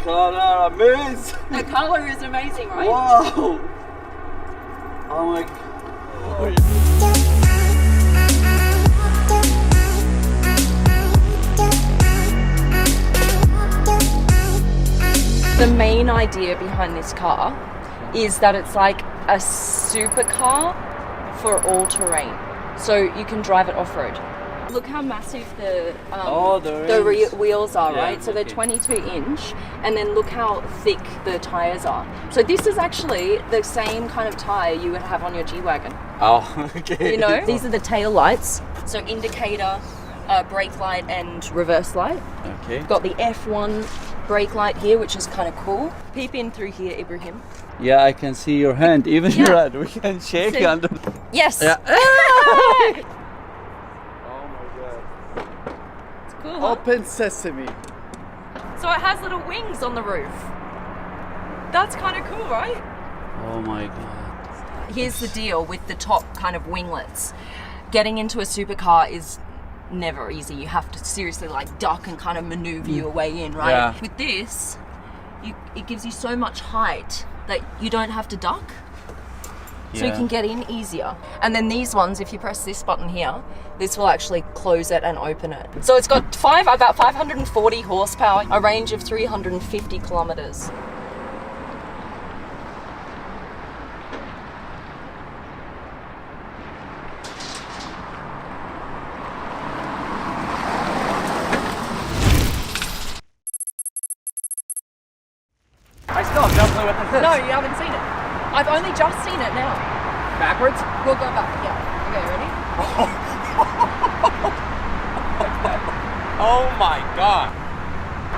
color amazing. The color is amazing, right? Wow. Oh my God. The main idea behind this car is that it's like a supercar for all terrain. So you can drive it off-road. Look how massive the wheels are, Yeah, right? So they're okay. 22 inch, and then look how thick the tires are. So this is actually the same kind of tire you would have on your G-Wagon. Oh, okay. You know, these are the tail lights. So indicator, brake light, and reverse light. Okay. Got the F1 brake light here, which is kind of cool. Peep in through here, Ibrahim. Yeah, I can see your hand, even Yeah. your hand. We can shake See? under. Yes. Yeah. Oh my God. It's cool. Huh? Open sesame. So it has little wings on the roof. That's kind of cool, right? Oh my God. Here's the deal with the top kind of winglets. Getting into a supercar is never easy. You have to seriously like duck and kind of maneuver your way in, right? Yeah. With this, it gives you so much height that you don't have to duck. So you Yeah. can get in easier. And then these ones, if you press this button here, this will actually close it and open it. So it's got about 540 horsepower, a range of 350 kilometers. I still have no clue what this is. No, you haven't seen it. I've only just seen it now. Backwards? We'll go back. Yeah. Okay, ready? Oh my God.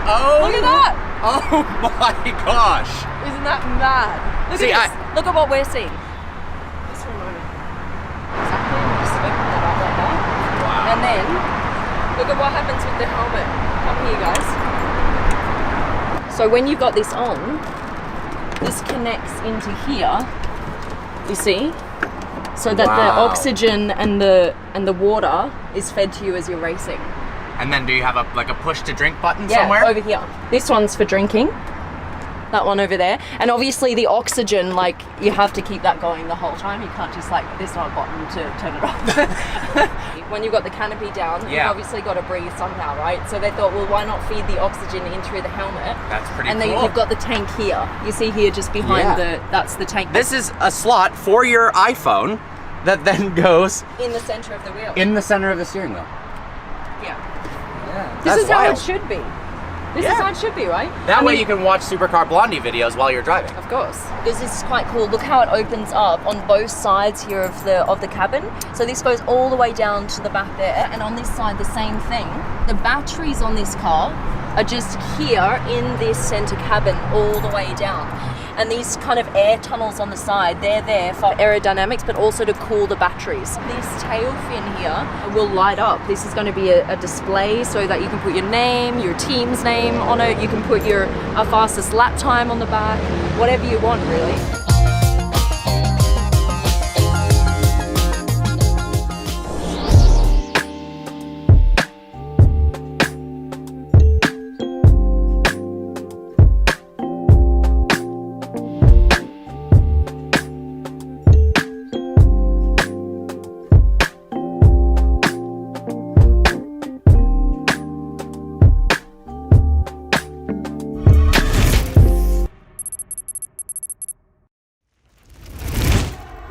Oh. Look at that! Oh my gosh. Isn't that mad? Look See, at this. Look at what we're seeing. Just for a moment. Exactly. and Just open it up like that. Wow. And then look at what happens with the helmet. Come here, guys. So when you've got this on, this connects into here. You see? So that the Wow. oxygen and the water is fed to you as you're racing. And then do you have a push to drink button Yeah, somewhere? over here. This one's for drinking. That one over there. And obviously the oxygen, like, you have to keep that going the whole time. You can't just, like, there's not a button to turn it off. When you've got the canopy down, you've Yeah. obviously got to breathe somehow, right? So they thought, well, why not feed the oxygen in through the helmet? That's pretty and cool. then you've got the tank here. You see here just behind Yeah. that's the tank. This is a slot for your iPhone that then goes in the center of the wheel. in the center of the steering wheel. Yeah. Yeah. This is how it should be. This is Yeah. how it should be, right? That I way mean, you can watch Supercar Blondie videos while you're driving. Of course. This is quite cool. Look how it opens up on both sides here of the cabin. So this goes all the way down to the back there, and on this side the same thing. The batteries on this car are just here in this center cabin all the way down. And these kind of air tunnels on the side, they're there for aerodynamics, but also to cool the batteries. This tail fin here will light up. This is going to be a display so that you can put your name, your team's name on it. You can put your fastest lap time on the back, whatever you want, really.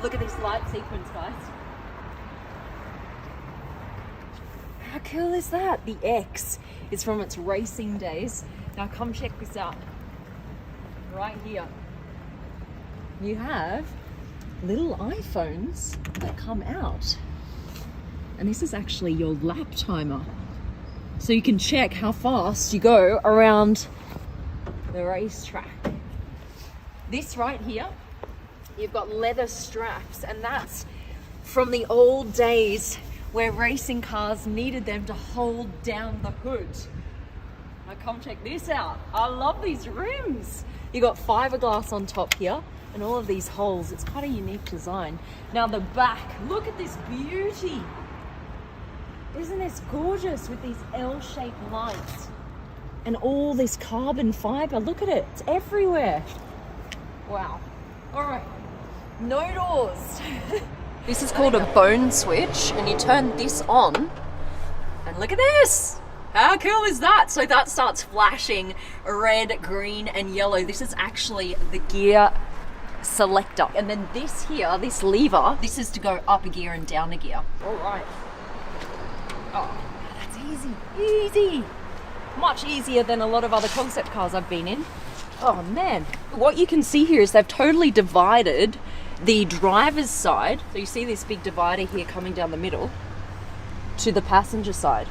Look at this light sequence, guys. How cool is that? The X is from its racing days. Now come check this out. Right here. You have little iPhones that come out. And this is actually your lap timer. So you can check how fast you go around the racetrack. This right here, you've got leather straps, and that's from the old days where racing cars needed them to hold down the hood. Now come check this out. I love these rims. You got fiberglass on top here and all of these holes. It's quite a unique design. Now the back, look at this beauty. Isn't this gorgeous with these L-shaped lights? And all this carbon fiber, look at it, it's everywhere. Wow. All right, no doors. This is called a bone switch, and you turn this on, and look at this. How cool is that? So that starts flashing red, green, and yellow. This is actually the gear selector. And then this here, this lever, this is to go up a gear and down a gear. All right. Oh, that's easy, easy. Much easier than a lot of other concept cars I've been in. Oh man. What you can see here is they've totally divided the driver's side. So you see this big divider here coming down the middle to the passenger side.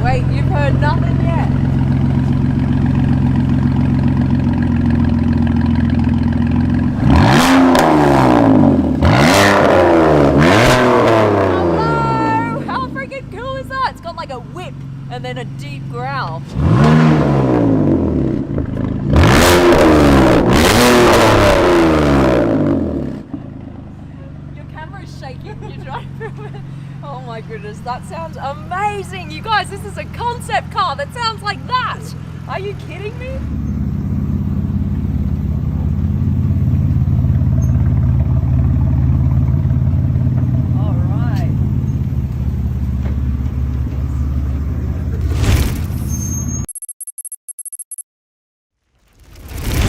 Wait, you've heard nothing yet. Hello! How freaking cool is that? It's got like a whip and then a deep growl. Your camera's shaking. You're trying to film it. Oh my goodness, that sounds amazing. You guys, this is a concept car that sounds like that. Are you kidding me? All right.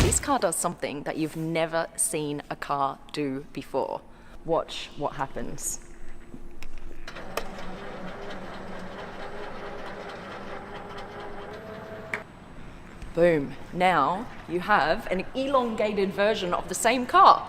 This car does something that you've never seen a car do before. Watch what happens. Boom. Now you have an elongated version of the same car.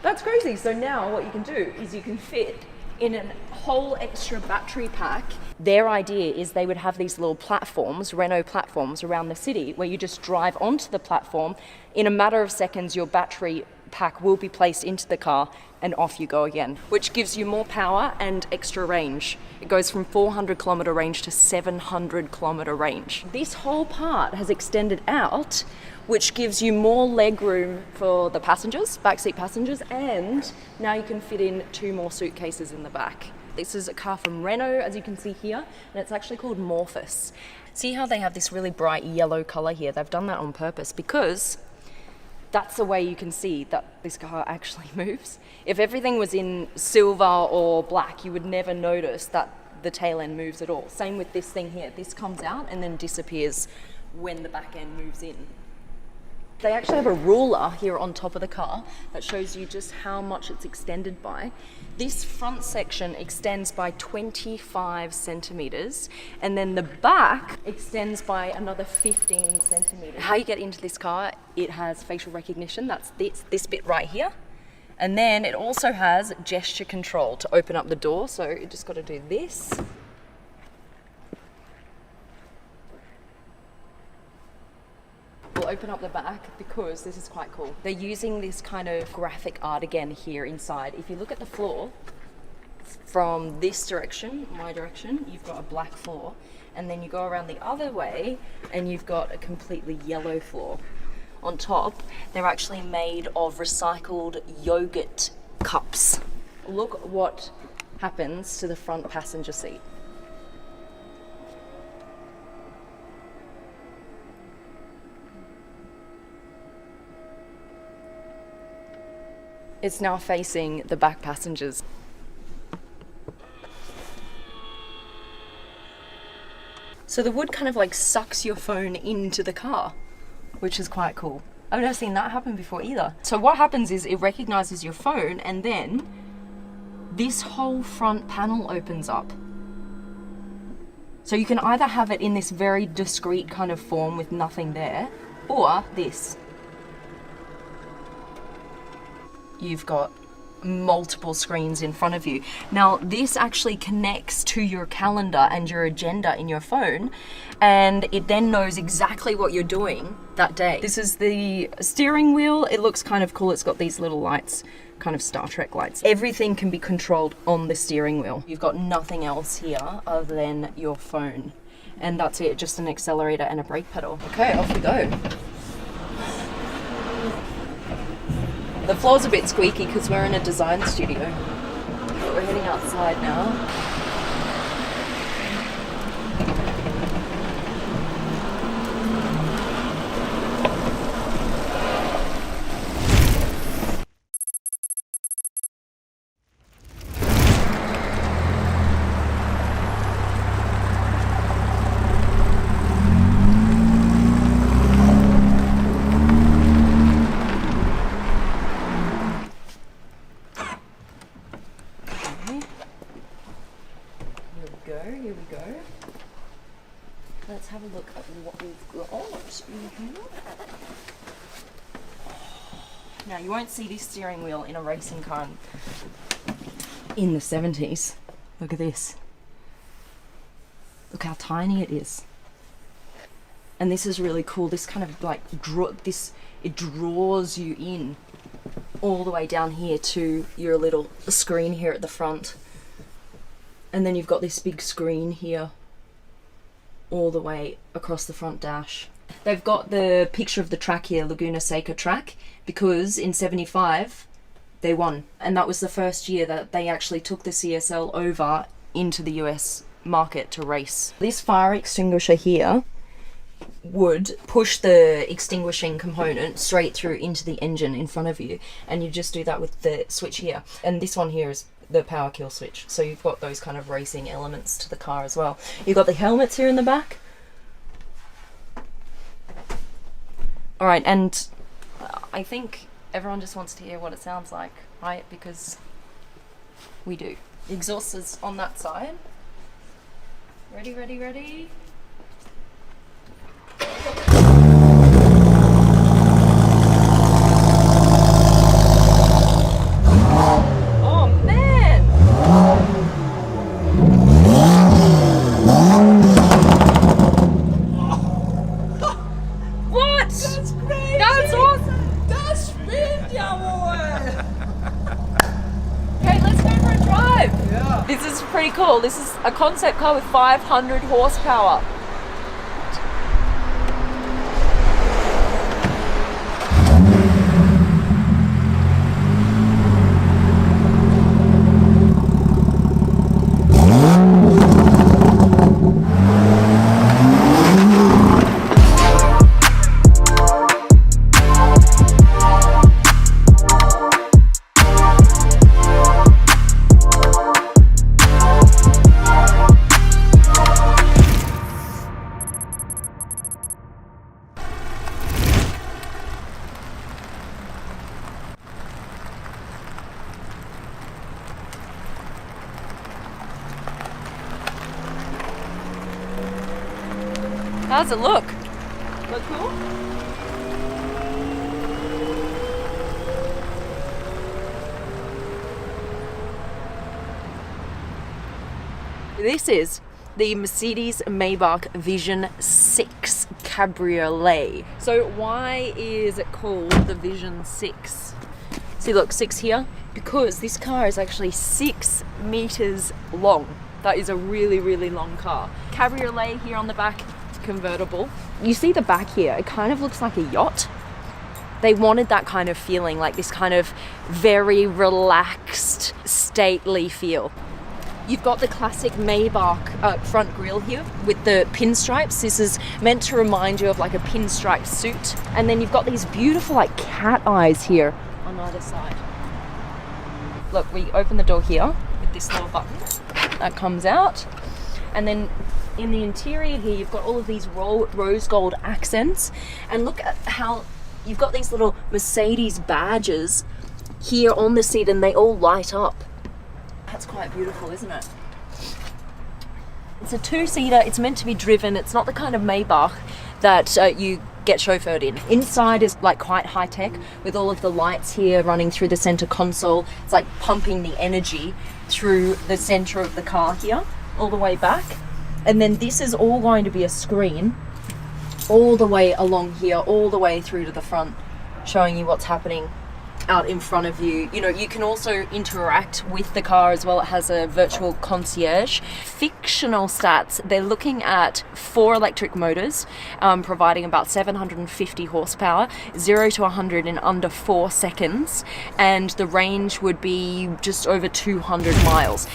That's crazy. So now what you can do is you can fit in a whole extra battery pack. Their idea is they would have these little platforms, Renault platforms around the city where you just drive onto the platform. In a matter of seconds, your battery pack will be placed into the car and off you go again, which gives you more power and extra range. It goes from 400 kilometer range to 700 kilometer range. This whole part has extended out, which gives you more leg room for the passengers, backseat passengers, and now you can fit in 2 more suitcases in the back. This is a car from Renault, as you can see here, and it's actually called Morphous. See how they have this really bright yellow color here? They've done that on purpose because that's the way you can see that this car actually moves. If everything was in silver or black, you would never notice that the tail end moves at all. Same with this thing here. This comes out and then disappears when the back end moves in. They actually have a ruler here on top of the car that shows you just how much it's extended by. This front section extends by 25 centimeters, and then the back extends by another 15 centimeters. How you get into this car, it has facial recognition. That's this bit right here. And then it also has gesture control to open up the door. So you just got to do this. We'll open up the back because this is quite cool. They're using this kind of graphic art again here inside. If you look at the floor, from this direction, my direction, you've got a black floor. And then you go around the other way and you've got a completely yellow floor. On top, they're actually made of recycled yogurt cups. Look what happens to the front passenger seat. It's now facing the back passengers. So the wood kind of like sucks your phone into the car, which is quite cool. I've never seen that happen before either. So what happens is it recognizes your phone and then this whole front panel opens up. So you can either have it in this very discreet kind of form with nothing there, or this. You've got multiple screens in front of you. Now, this actually connects to your calendar and your agenda in your phone, and it then knows exactly what you're doing that day. This is the steering wheel. It looks kind of cool. It's got these little lights, kind of Star Trek lights. Everything can be controlled on the steering wheel. You've got nothing else here other than your phone. And that's it, just an accelerator and a brake pedal. Okay, off we go. The floor's a bit squeaky because we're in a design studio. But we're heading outside now. we go. Let's have a look at what we've got in here. Now, you won't see this steering wheel in a racing car in the 70s. Look at this. Look how tiny it is. And this is really cool. This kind of like it draws you in all the way down here to your little screen here at the front. And then you've got this big screen here all the way across the front dash. They've got the picture of the track here, Laguna Seca track, because in 75 they won. And that was the first year that they actually took the CSL over into the US market to race. This fire extinguisher here would push the extinguishing component straight through into the engine in front of you, and you just do that with the switch here. And this one here is the power kill switch, so you've got those kind of racing elements to the car as well. You've got the helmets here in the back. Alright, and I think everyone just wants to hear what it sounds like, right? Because we do. The exhaust is on that side. Ready, ready, ready. Oh man! What? That's crazy! That's awesome! Das spinnt ja wohl! Okay, let's go for a drive! Ja. This is pretty cool. This is a concept car with 500 horsepower. How's it look? Look cool? This is the Mercedes-Maybach Vision 6 Cabriolet. So why is it called the Vision 6? See, look, 6 here. Because this car is actually 6 meters long. That is a really, really long car. Cabriolet here on the back, convertible. You see the back here, it kind of looks like a yacht. They wanted that kind of feeling, like this kind of very relaxed, stately feel. You've got the classic Maybach front grille here with the pinstripes. This is meant to remind you of like a pinstripe suit. And then you've got these beautiful like cat eyes here on either side. Look, we open the door here with this little button that comes out. And then in the interior here, you've got all of these rose gold accents. And look at how you've got these little Mercedes badges here on the seat, and they all light up. That's quite beautiful, isn't it? It's a 2-seater. It's meant to be driven. It's not the kind of Maybach that you get chauffeured in. Inside is like quite high tech with all of the lights here running through the center console. It's like pumping the energy through the center of the car here, all the way back. And then this is all going to be a screen all the way along here, all the way through to the front, showing you what's happening out in front of you. You know, you can also interact with the car as well. It has a virtual concierge. Fictional stats, they're looking at 4 electric motors, providing about 750 horsepower, 0 to 100 in under 4 seconds, and the range would be just over 200 miles.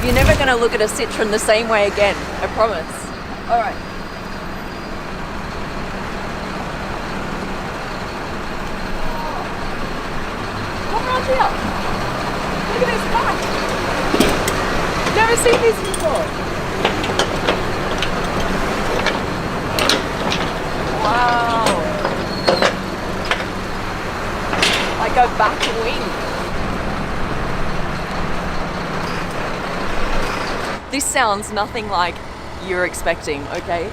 You're never going to look at a Citroen the same way again, I promise. All right. Come around here. Look at this back. Never seen this before. Wow. Like a back wing. This sounds nothing like you're expecting, okay?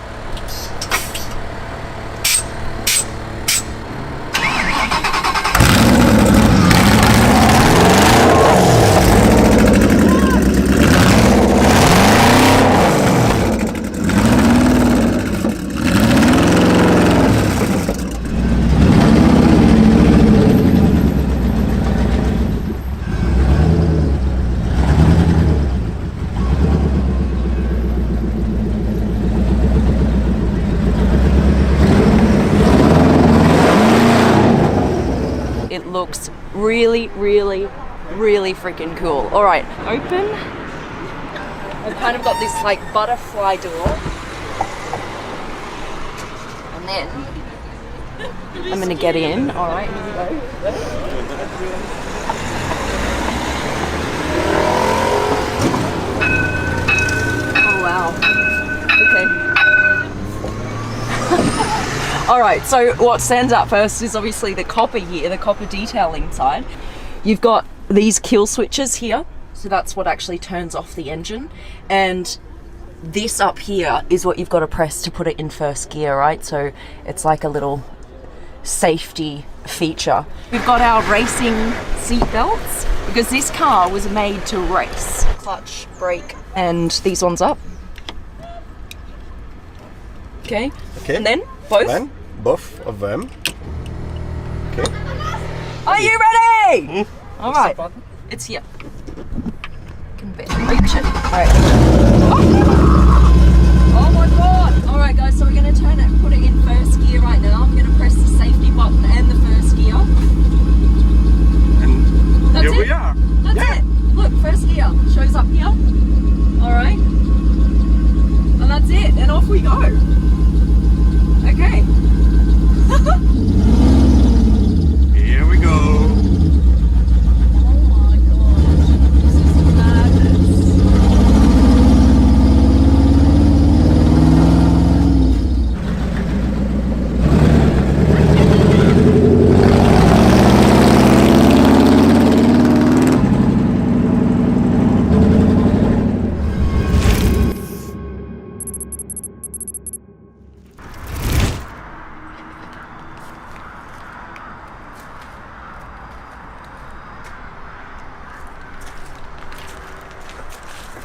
It looks really, really, really freaking cool. All right, open. I've kind of got this like butterfly door. And then I'm gonna get in. All right, here we go. Oh wow. Okay. All right, so what stands out first is obviously the copper here, the copper detailing side. You've got these kill switches here, so that's what actually turns off the engine. And this up here is what you've got to press to put it in first gear, right? So it's like a little safety feature. We've got our racing seat belts because this car was made to race. Clutch, brake, and these ones up. Okay. And then both? Then both of them. Okay. Are you ready? All right. It's here. Reach it. All right. Oh my god. All right, guys. So we're going to turn it, put it in first gear right now. I'm going to press the safety button and the first gear. And That's here it. we are. That's it. Look, first gear shows up here. All right. And that's it. And off we go. Okay. Here we go. Oh my god. This is madness.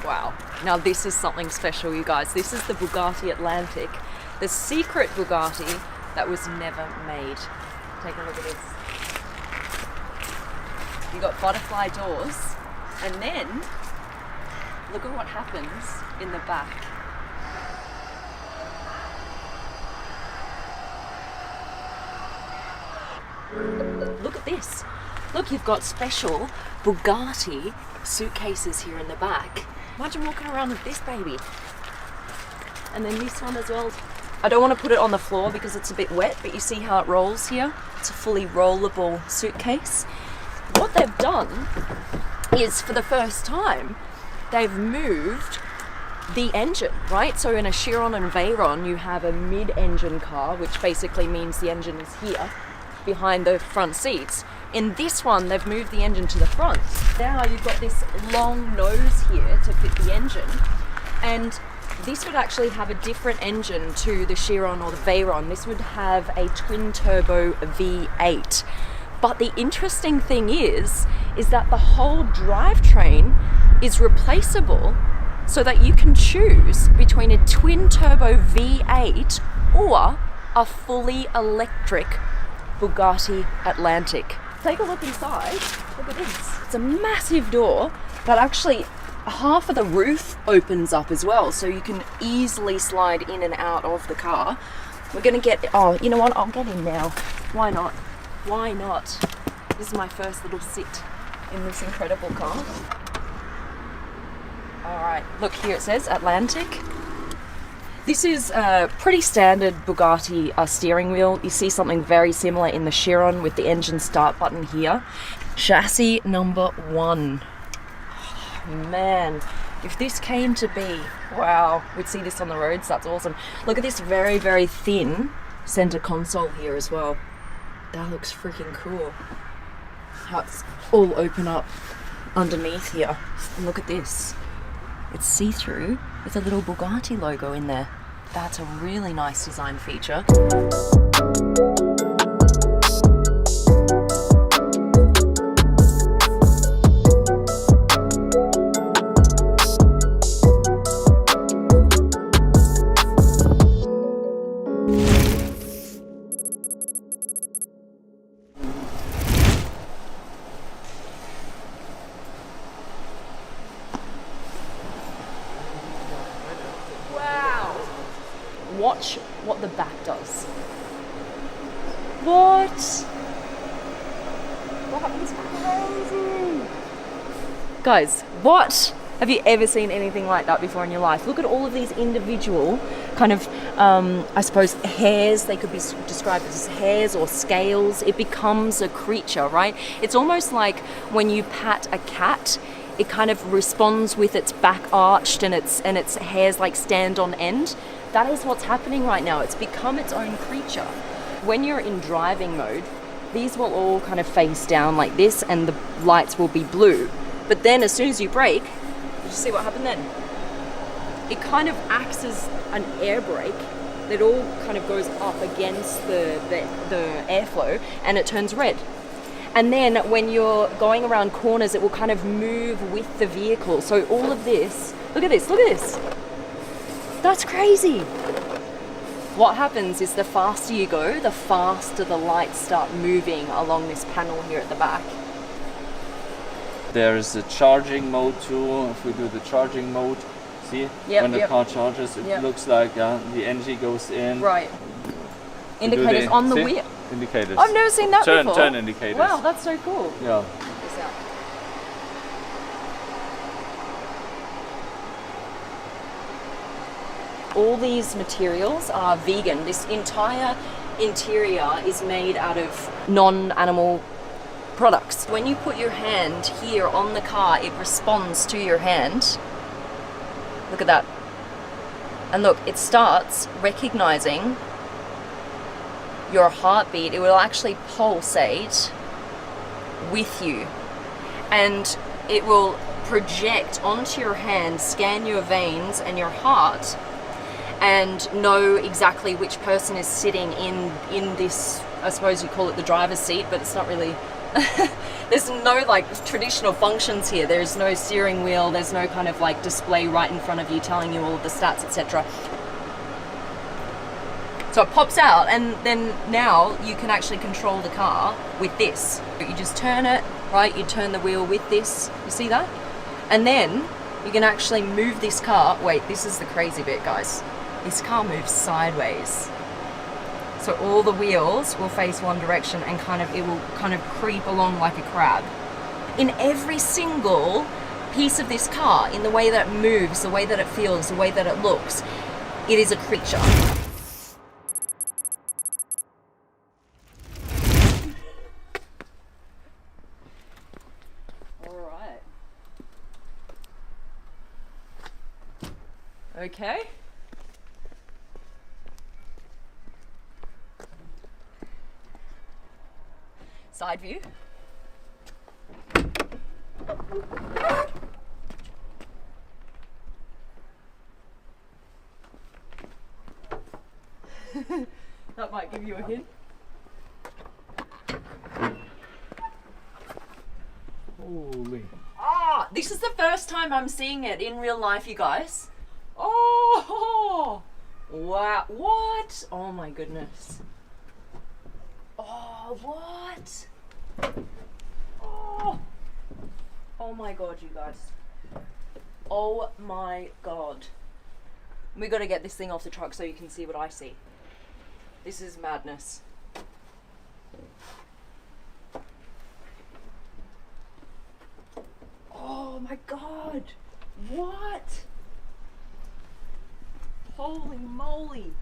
Wow. Now this is something special, you guys. This is the Bugatti Atlantic, the secret Bugatti that was never made. Take a look at this. You got butterfly doors, and then look at what happens in the back. Look at this. Look, you've got special Bugatti suitcases here in the back. Imagine walking around with this baby. And then this one as well. I don't want to put it on the floor because it's a bit wet, but you see how it rolls here? It's a fully rollable suitcase. What they've done is, for the first time, they've moved the engine, right? So in a Chiron and Veyron, you have a mid-engine car, which basically means the engine is here, behind the front seats. In this one, they've moved the engine to the front. Now you've got this long nose here to fit the engine, and this would actually have a different engine to the Chiron or the Veyron. This would have a twin-turbo V8. But the interesting thing is that the whole drivetrain is replaceable, so that you can choose between a twin-turbo V8 or a fully electric Bugatti Atlantic. Take a look inside. Look at this. It's a massive door, but actually half of the roof opens up as well, so you can easily slide in and out of the car. We're gonna get, oh, you know what? I'll get in now. Why not? Why not? This is my first little sit in this incredible car. All right, look here, it says Atlantic. This is a pretty standard Bugatti steering wheel. You see something very similar in the Chiron with the engine start button here. Chassis number 1. Man, if this came to be, wow, we'd see this on the roads. That's awesome. Look at this very, very thin center console here as well. That looks freaking cool. How it's all open up underneath here. And look at this. It's see-through with a little Bugatti logo in there. That's a really nice design feature. Watch what the back does. What? That is crazy. Guys, what? Have you ever seen anything like that before in your life? Look at all of these individual kind of, I suppose, hairs. They could be described as hairs or scales. It becomes a creature, right? It's almost like when you pat a cat, it kind of responds with its back arched and its hairs like stand on end. That is what's happening right now. It's become its own creature. When you're in driving mode, these will all kind of face down like this and the lights will be blue. But then as soon as you brake, did you see what happened then? It kind of acts as an air brake that all kind of goes up against the airflow and it turns red. And then when you're going around corners, it will kind of move with the vehicle. So all of this, look at this, look at this. That's crazy. What happens is the faster you go, the faster the lights start moving along this panel here at the back. There is a charging mode too. If we do the charging mode, see? Yep, when the yep. car charges, it Yep. looks like the energy goes in. Right. We do Indicators on the see? wheel. Indicators. I've never seen that before. Turn indicators. Wow, that's so cool. Yeah. Check this out. All these materials are vegan. This entire interior is made out of non-animal products. When you put your hand here on the car, it responds to your hand. Look at that. And look, it starts recognizing your heartbeat. It will actually pulsate with you. And it will project onto your hand, scan your veins and your heart, and know exactly which person is sitting in this, I suppose you call it the driver's seat, but it's not really, there's no like traditional functions here. There's no steering wheel, there's no kind of like display right in front of you telling you all of the stats, etc. So it pops out, and then now you can actually control the car with this. You just turn it, right? You turn the wheel with this, you see that? And then you can actually move this car. Wait, this is the crazy bit, guys. This car moves sideways. So all the wheels will face one direction and it will kind of creep along like a crab. In every single piece of this car, in the way that it moves, the way that it feels, the way that it looks, it is a creature. All right. Okay. Side view. That might give you a hint. Holy. Ah, this is the first time I'm seeing it in real life, you guys. Oh, wow, what? Oh my goodness. Oh, what? Oh my god, you guys. Oh my god. We gotta get this thing off the truck so you can see what I see. This is madness. Oh my god. What? Holy moly.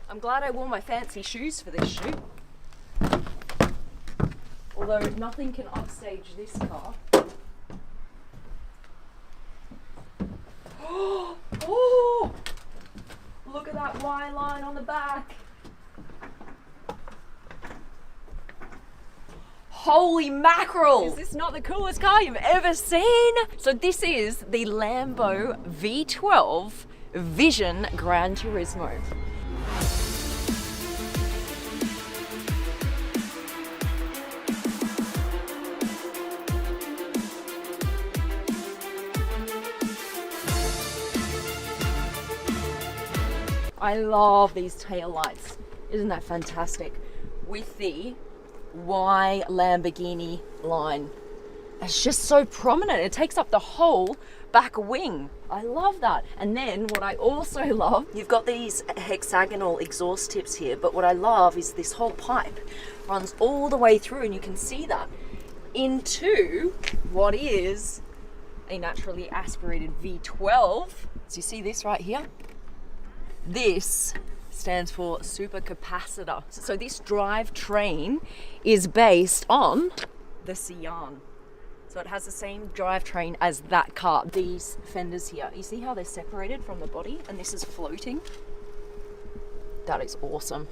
I'm glad I wore my fancy shoes for this shoot. Although nothing can upstage this car. Oh! Look at that Y line on the back. Holy mackerel! Is this not the coolest car you've ever seen? So this is the Lambo V12 Vision Gran Turismo. I love these tail lights. Isn't that fantastic? With the Y Lamborghini line. It's just so prominent. It takes up the whole back wing. I love that. And then what I also love, you've got these hexagonal exhaust tips here, but what I love is this whole pipe runs all the way through, and you can see that into what is a naturally aspirated V12. So you see this right here? This stands for supercapacitor. So this drivetrain is based on the Sian. So it has the same drivetrain as that car. These fenders here, you see how they're separated from the body and this is floating? That is awesome.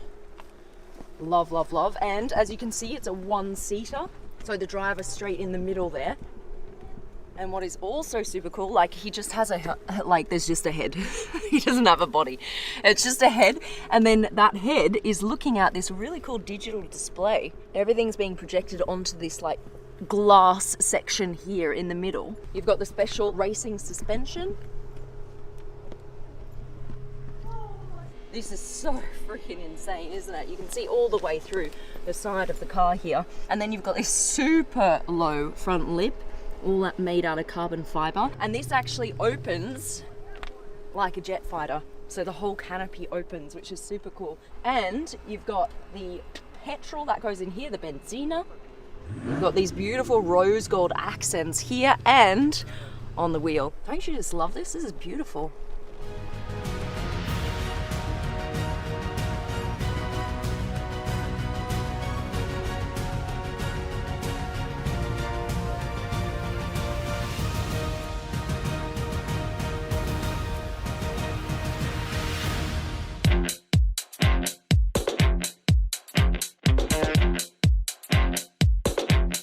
Love, love, love. And as you can see, it's a one-seater. So the driver's straight in the middle there. And what is also super cool, like he just has there's just a head. He doesn't have a body. It's just a head. And then that head is looking at this really cool digital display. Everything's being projected onto this like glass section here in the middle. You've got the special racing suspension. This is so freaking insane, isn't it? You can see all the way through the side of the car here. And then you've got this super low front lip, all that made out of carbon fiber. And this actually opens like a jet fighter. So the whole canopy opens, which is super cool. And you've got the petrol that goes in here, the Benzina. You've got these beautiful rose gold accents here and on the wheel. Don't you just love this? This is beautiful.